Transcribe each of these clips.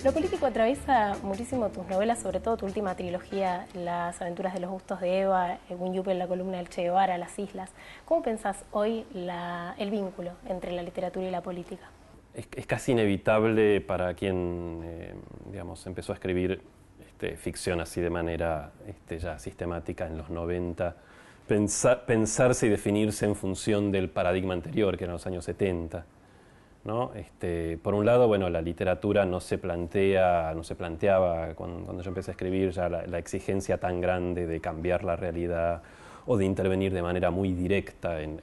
Lo político atraviesa muchísimo tus novelas, sobre todo tu última trilogía, Las aventuras de los gustos de Eva, Win Yupe en la columna del Che Guevara, Las islas. ¿Cómo pensás hoy el vínculo entre la literatura y la política? Es casi inevitable para quien digamos, empezó a escribir ficción así de manera ya sistemática en los 90, pensarse y definirse en función del paradigma anterior, que eran los años 70. ¿No? Por un lado, bueno, la literatura no se planteaba cuando yo empecé a escribir ya la exigencia tan grande de cambiar la realidad o de intervenir de manera muy directa en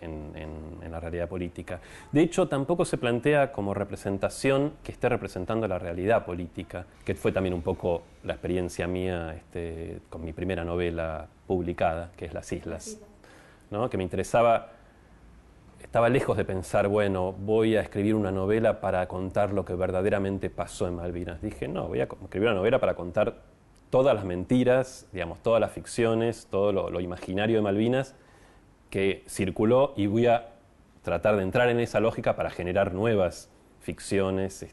la realidad política. De hecho, tampoco se plantea como representación que esté representando la realidad política, que fue también un poco la experiencia mía con mi primera novela publicada, que es Las islas, ¿no? Que me interesaba. Estaba lejos de pensar, bueno, voy a escribir una novela para contar lo que verdaderamente pasó en Malvinas. Dije, no, voy a escribir una novela para contar todas las mentiras, digamos, todas las ficciones, todo lo imaginario de Malvinas que circuló, y voy a tratar de entrar en esa lógica para generar nuevas ficciones,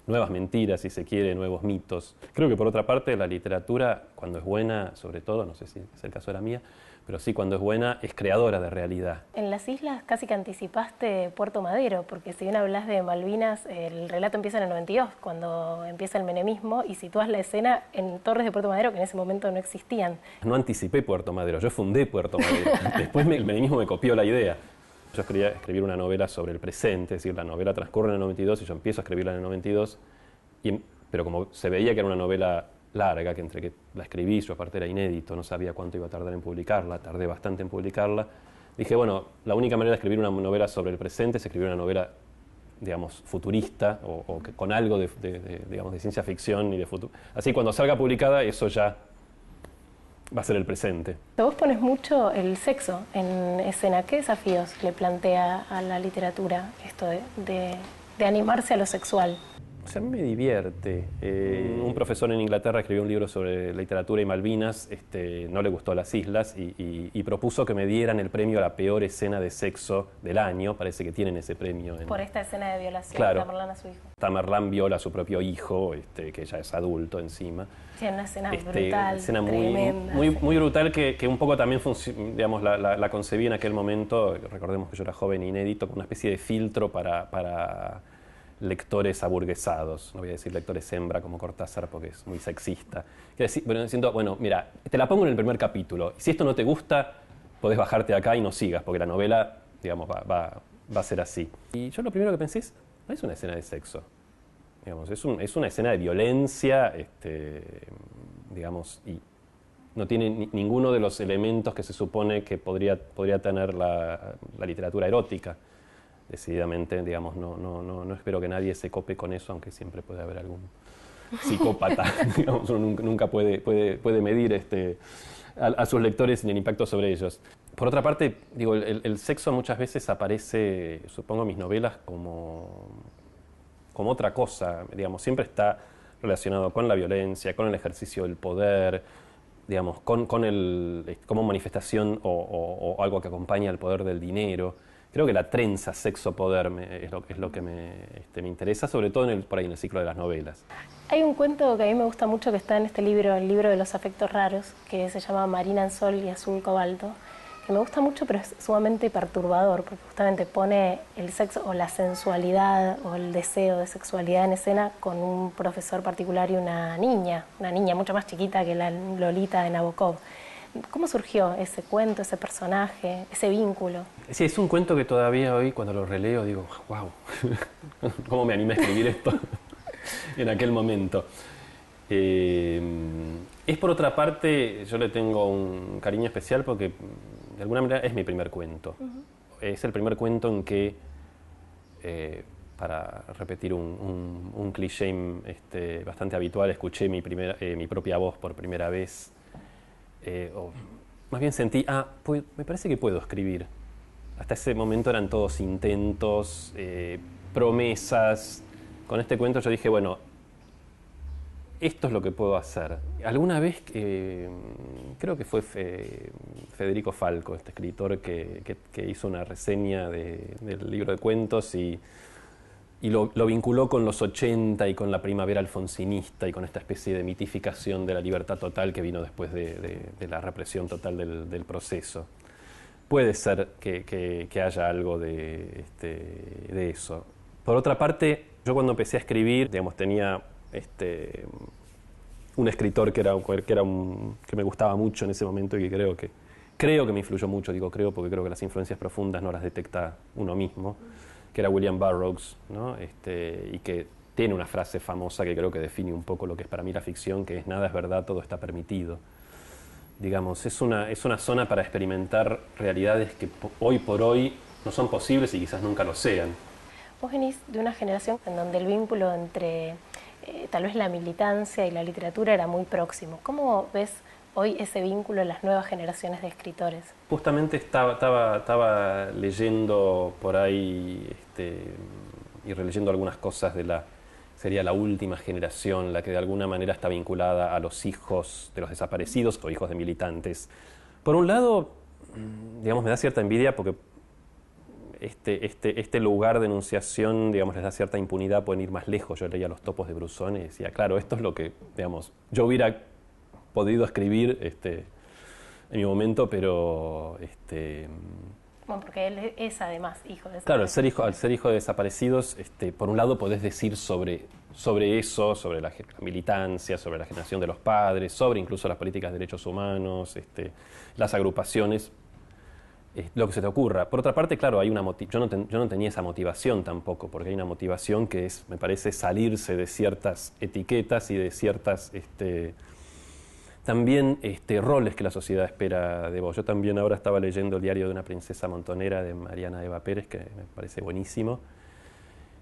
nuevas mentiras, si se quiere, nuevos mitos. Creo que por otra parte la literatura, cuando es buena, sobre todo, no sé si es el caso de la mía, pero sí, cuando es buena, es creadora de realidad. En Las islas casi que anticipaste Puerto Madero, porque si bien hablas de Malvinas, el relato empieza en el 92, cuando empieza el menemismo, y sitúas la escena en Torres de Puerto Madero, que en ese momento no existían. No anticipé Puerto Madero, yo fundé Puerto Madero. Después el menemismo me copió la idea. Yo quería escribir una novela sobre el presente, es decir, la novela transcurre en el 92 y yo empiezo a escribirla en el 92, pero como se veía que era una novela larga, que entre que la escribí, yo aparte era inédito, no sabía cuánto iba a tardar en publicarla, tardé bastante en publicarla, dije, bueno, la única manera de escribir una novela sobre el presente es escribir una novela, digamos, futurista o con algo digamos, de ciencia ficción y de futuro. Así cuando salga publicada, eso ya va a ser el presente. Vos pones mucho el sexo en escena. ¿Qué desafíos le plantea a la literatura esto de animarse a lo sexual? O sea, a mí me divierte. Un profesor en Inglaterra escribió un libro sobre literatura y Malvinas, no le gustó Las islas y propuso que me dieran el premio a la peor escena de sexo del año. Parece que tienen ese premio. Por esta escena de violación, claro, de Tamerlán a su hijo. Tamerlán viola a su propio hijo, que ya es adulto encima. Sí, una escena brutal, escena tremenda. muy brutal que un poco también, digamos, la concebí en aquel momento. Recordemos que yo era joven e inédito, como una especie de filtro para lectores aburguesados, no voy a decir lectores hembra como Cortázar porque es muy sexista. Bueno, mira, te la pongo en el primer capítulo, si esto no te gusta, podés bajarte acá y no sigas, porque la novela, digamos, va a ser así. Y yo lo primero que pensé es, no es una escena de sexo, digamos, es una escena de violencia, digamos, y no tiene ninguno de los elementos que se supone que podría tener la literatura erótica. Decididamente, digamos, no espero que nadie se cope con eso, aunque siempre puede haber algún psicópata. Digamos, uno nunca puede medir a sus lectores ni el impacto sobre ellos. Por otra parte, digo, el sexo muchas veces aparece, supongo, en mis novelas como otra cosa, digamos, siempre está relacionado con la violencia, con el ejercicio del poder, digamos, como manifestación o algo que acompaña al poder del dinero. Creo que la trenza sexo-poder es lo que me interesa, sobre todo por ahí en el ciclo de las novelas. Hay un cuento que a mí me gusta mucho que está en este libro, el libro de los afectos raros, que se llama Marina en Sol y Azul Cobalto, que me gusta mucho, pero es sumamente perturbador, porque justamente pone el sexo o la sensualidad o el deseo de sexualidad en escena con un profesor particular y una niña mucho más chiquita que la Lolita de Nabokov. ¿Cómo surgió ese cuento, ese personaje, ese vínculo? Sí, es un cuento que todavía hoy, cuando lo releo, digo, wow, ¿cómo me animé a escribir esto en aquel momento? Es por otra parte, yo le tengo un cariño especial porque de alguna manera es mi primer cuento. Es el primer cuento en que, para repetir un cliché bastante habitual, escuché mi propia voz por primera vez. Más bien sentí, me parece que puedo escribir. Hasta ese momento eran todos intentos, promesas. Con este cuento yo dije, bueno, esto es lo que puedo hacer. Alguna vez, creo que fue Federico Falco, este escritor que hizo una reseña del libro de cuentos y y lo vinculó con los 80 y con la primavera alfonsinista y con esta especie de mitificación de la libertad total que vino después de la represión total del proceso. Puede ser que haya algo de eso. Por otra parte, yo cuando empecé a escribir, digamos, tenía un escritor que me gustaba mucho en ese momento y que creo que me influyó mucho, digo creo porque creo que las influencias profundas no las detecta uno mismo, que era William Burroughs, ¿no? Y que tiene una frase famosa que creo que define un poco lo que es para mí la ficción, que es nada es verdad, todo está permitido. Digamos, es una zona para experimentar realidades que hoy por hoy no son posibles y quizás nunca lo sean. Vos venís de una generación en donde el vínculo entre tal vez la militancia y la literatura era muy próximo. ¿Cómo ves hoy ese vínculo en las nuevas generaciones de escritores? Justamente estaba leyendo por ahí y releyendo algunas cosas sería la última generación, la que de alguna manera está vinculada a los hijos de los desaparecidos o hijos de militantes. Por un lado, digamos, me da cierta envidia porque este lugar de enunciación, digamos, les da cierta impunidad, pueden ir más lejos. Yo leía Los topos de Bruzón y decía, claro, esto es lo que, digamos, yo hubiera podido escribir en mi momento, pero Bueno, porque él es además hijo de desaparecidos. Claro, al ser hijo de desaparecidos, por un lado podés decir sobre eso, sobre la militancia, sobre la generación de los padres, sobre incluso las políticas de derechos humanos, las agrupaciones, lo que se te ocurra. Por otra parte, claro, yo no tenía esa motivación tampoco, porque hay una motivación que es, me parece, salirse de ciertas etiquetas y de ciertas también roles que la sociedad espera de vos. Yo también ahora estaba leyendo El diario de una princesa montonera de Mariana Eva Pérez, que me parece buenísimo,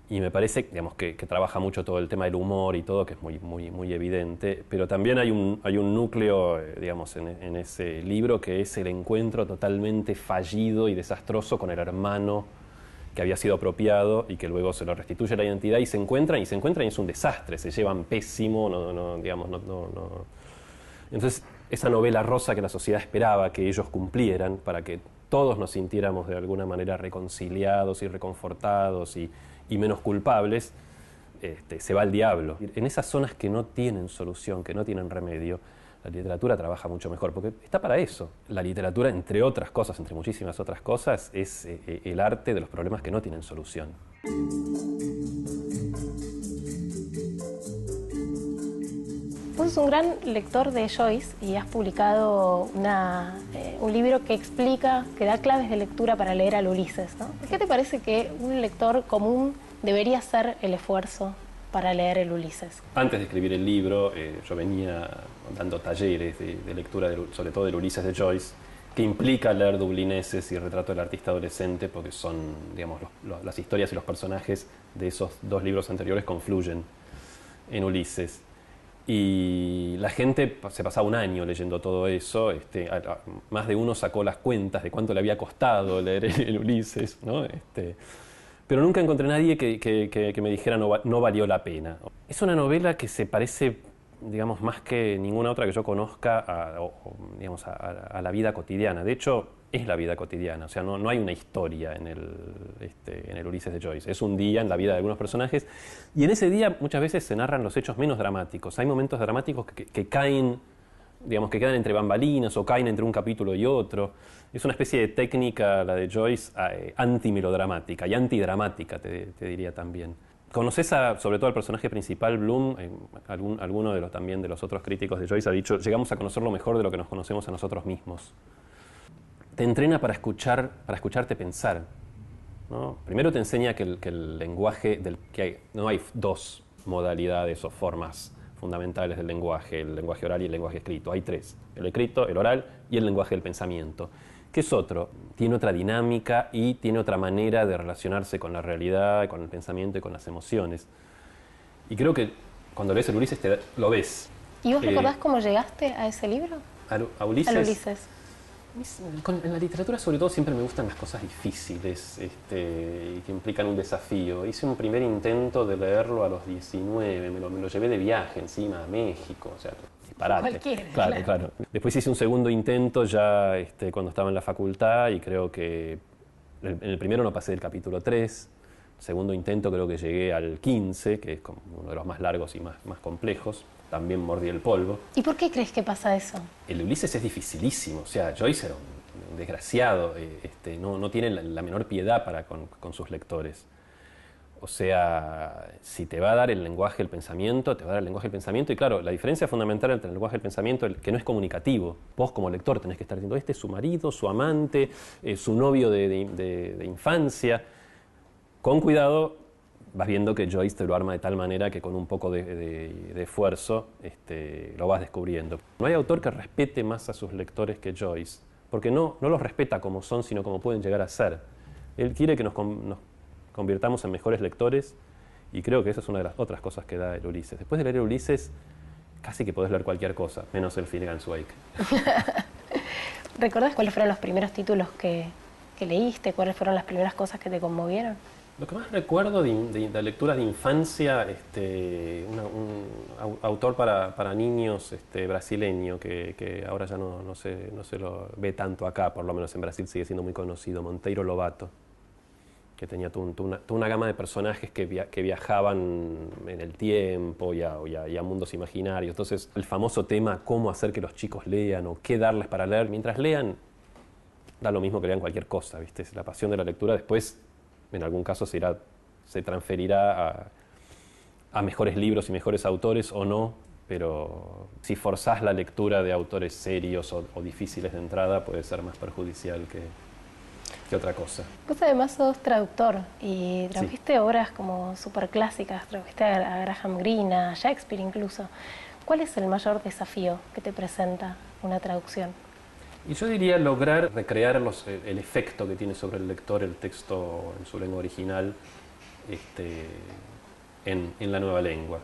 y me parece, digamos, que trabaja mucho todo el tema del humor y todo, que es muy evidente, pero también hay un núcleo, digamos, en ese libro, que es el encuentro totalmente fallido y desastroso con el hermano que había sido apropiado y que luego se lo restituye la identidad, y se encuentran y es un desastre, se llevan pésimo, no. Entonces, esa novela rosa que la sociedad esperaba que ellos cumplieran para que todos nos sintiéramos de alguna manera reconciliados y reconfortados y menos culpables, se va al diablo. En esas zonas que no tienen solución, que no tienen remedio, la literatura trabaja mucho mejor, porque está para eso. La literatura, entre otras cosas, entre muchísimas otras cosas, es el arte de los problemas que no tienen solución. Vos sos un gran lector de Joyce y has publicado un libro que explica, que da claves de lectura para leer al Ulises, ¿no? ¿Por qué te parece que un lector común debería hacer el esfuerzo para leer el Ulises? Antes de escribir el libro, yo venía dando talleres de lectura, sobre todo del Ulises de Joyce, que implica leer Dublineses y Retrato del artista adolescente, porque son, digamos, las historias y los personajes de esos dos libros anteriores confluyen en Ulises. Y la gente se pasaba un año leyendo todo eso, más de uno sacó las cuentas de cuánto le había costado leer el Ulises, ¿no? Pero nunca encontré a nadie que me dijera no valió la pena. Es una novela que se parece, digamos, más que ninguna otra que yo conozca a la vida cotidiana. De hecho, es la vida cotidiana, o sea, no hay una historia en el Ulises de Joyce. Es un día en la vida de algunos personajes, y en ese día muchas veces se narran los hechos menos dramáticos. Hay momentos dramáticos que caen, digamos, que quedan entre bambalinas o caen entre un capítulo y otro. Es una especie de técnica, la de Joyce, anti-melodramática y antidramática, te diría también. ¿Conoces sobre todo al personaje principal, Bloom? Alguno de los otros críticos de Joyce ha dicho, llegamos a conocerlo mejor de lo que nos conocemos a nosotros mismos. Te entrena para escucharte pensar, ¿no? Primero te enseña que el lenguaje, no hay dos modalidades o formas fundamentales del lenguaje, el lenguaje oral y el lenguaje escrito. Hay tres: el escrito, el oral y el lenguaje del pensamiento. ¿Qué es otro? Tiene otra dinámica y tiene otra manera de relacionarse con la realidad, con el pensamiento y con las emociones. Y creo que cuando lees el Ulises lo ves. ¿Y vos recordás cómo llegaste a ese libro? ¿A Ulises? Al Ulises. En la literatura, sobre todo, siempre me gustan las cosas difíciles y que implican un desafío. Hice un primer intento de leerlo a los 19, me lo llevé de viaje encima a México, o sea, disparate. Cualquiera. Claro. Después hice un segundo intento ya cuando estaba en la facultad, y creo que en el primero no pasé del capítulo 3, segundo intento creo que llegué al 15, que es como uno de los más largos y más complejos. También mordí el polvo. ¿Y por qué crees que pasa eso? El Ulises es dificilísimo, o sea, Joyce era un desgraciado, no tiene la menor piedad con sus lectores. O sea, si te va a dar el lenguaje del pensamiento, te va a dar el lenguaje del pensamiento. Y claro, la diferencia fundamental entre el lenguaje del pensamiento, el que no es comunicativo. Vos como lector tenés que estar diciendo, este es su marido, su amante, su novio de infancia. Con cuidado, vas viendo que Joyce te lo arma de tal manera que con un poco de esfuerzo lo vas descubriendo. No hay autor que respete más a sus lectores que Joyce, porque no los respeta como son, sino como pueden llegar a ser. Él quiere que nos convirtamos en mejores lectores, y creo que esa es una de las otras cosas que da el Ulises. Después de leer el Ulises, casi que podés leer cualquier cosa, menos el Finnegan's Wake. ¿Recordás cuáles fueron los primeros títulos que leíste? ¿Cuáles fueron las primeras cosas que te conmovieron? Lo que más recuerdo de lecturas de infancia, un autor para niños brasileño, que ahora ya no se lo ve tanto acá, por lo menos en Brasil sigue siendo muy conocido, Monteiro Lobato, que tenía toda una gama de personajes que viajaban en el tiempo y a mundos imaginarios. Entonces, el famoso tema, cómo hacer que los chicos lean o qué darles para leer. Mientras lean, da lo mismo que lean cualquier cosa, ¿viste? La pasión de la lectura después, en algún caso, se transferirá a mejores libros y mejores autores o no, pero si forzás la lectura de autores serios o difíciles de entrada, puede ser más perjudicial que otra cosa. Vos además sos traductor y tradujiste obras como súper clásicas, tradujiste a Graham Greene, a Shakespeare incluso. ¿Cuál es el mayor desafío que te presenta una traducción? Y yo diría lograr recrear el efecto que tiene sobre el lector el texto en su lengua original en la nueva lengua,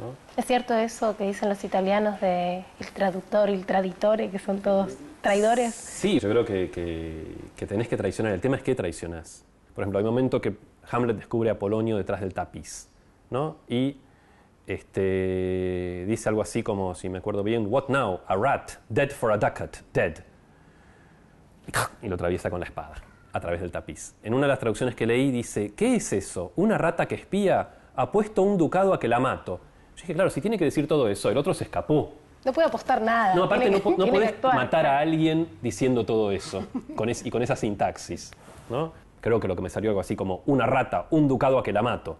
¿no? ¿Es cierto eso que dicen los italianos de el traductor y el traditore, que son todos traidores? Sí, yo creo que tenés que traicionar. El tema es qué traicionás. Por ejemplo, hay un momento que Hamlet descubre a Polonio detrás del tapiz, ¿no? Y dice algo así como, si me acuerdo bien, "What now? A rat, dead for a ducat, dead." Y lo atraviesa con la espada, a través del tapiz. En una de las traducciones que leí dice, ¿qué es eso? ¿Una rata que espía? Ha puesto un ducado a que la mato. Yo dije, claro, si tiene que decir todo eso, el otro se escapó. No puede apostar nada. No, aparte no podés actuar, matar a alguien diciendo todo eso, y con esa sintaxis, ¿no? Creo que lo que me salió algo así como, una rata, un ducado a que la mato.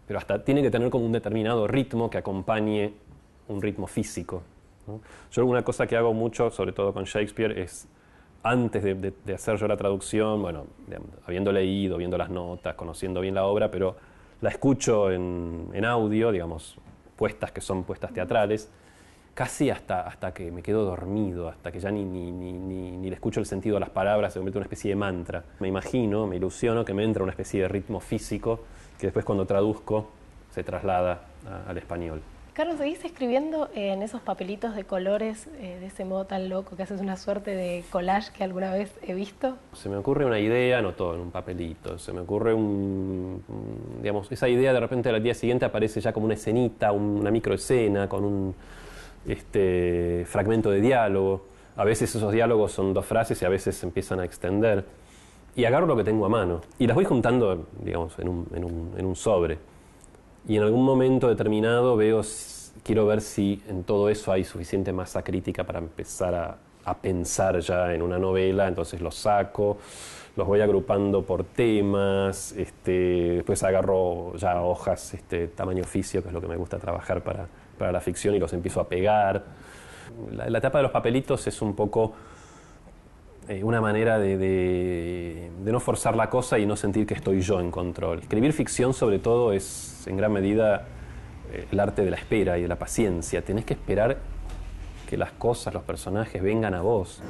Pero hasta tiene que tener como un determinado ritmo que acompañe un ritmo físico, ¿no? Yo una cosa que hago mucho, sobre todo con Shakespeare, es antes de hacer yo la traducción, bueno, habiendo leído, viendo las notas, conociendo bien la obra, pero la escucho en audio, digamos, que son puestas teatrales, casi hasta que me quedo dormido, hasta que ya ni le escucho el sentido a las palabras, se convierte en una especie de mantra. Me imagino, me ilusiono que me entra una especie de ritmo físico que después cuando traduzco se traslada al español. Carlos, ¿seguís escribiendo en esos papelitos de colores de ese modo tan loco que haces una suerte de collage que alguna vez he visto? Se me ocurre una idea, no todo en un papelito, se me ocurre digamos, esa idea de repente al día siguiente aparece ya como una escenita, una microescena con un fragmento de diálogo. A veces esos diálogos son 2 frases y a veces se empiezan a extender. Y agarro lo que tengo a mano y las voy juntando, digamos, en un sobre. Y en algún momento determinado quiero ver si en todo eso hay suficiente masa crítica para empezar a pensar ya en una novela. Entonces los saco, los voy agrupando por temas, después agarro ya hojas tamaño oficio, que es lo que me gusta trabajar para la ficción, y los empiezo a pegar. La etapa de los papelitos es un poco una manera de no forzar la cosa y no sentir que estoy yo en control. Escribir ficción, sobre todo, es en gran medida el arte de la espera y de la paciencia. Tenés que esperar que las cosas, los personajes vengan a vos.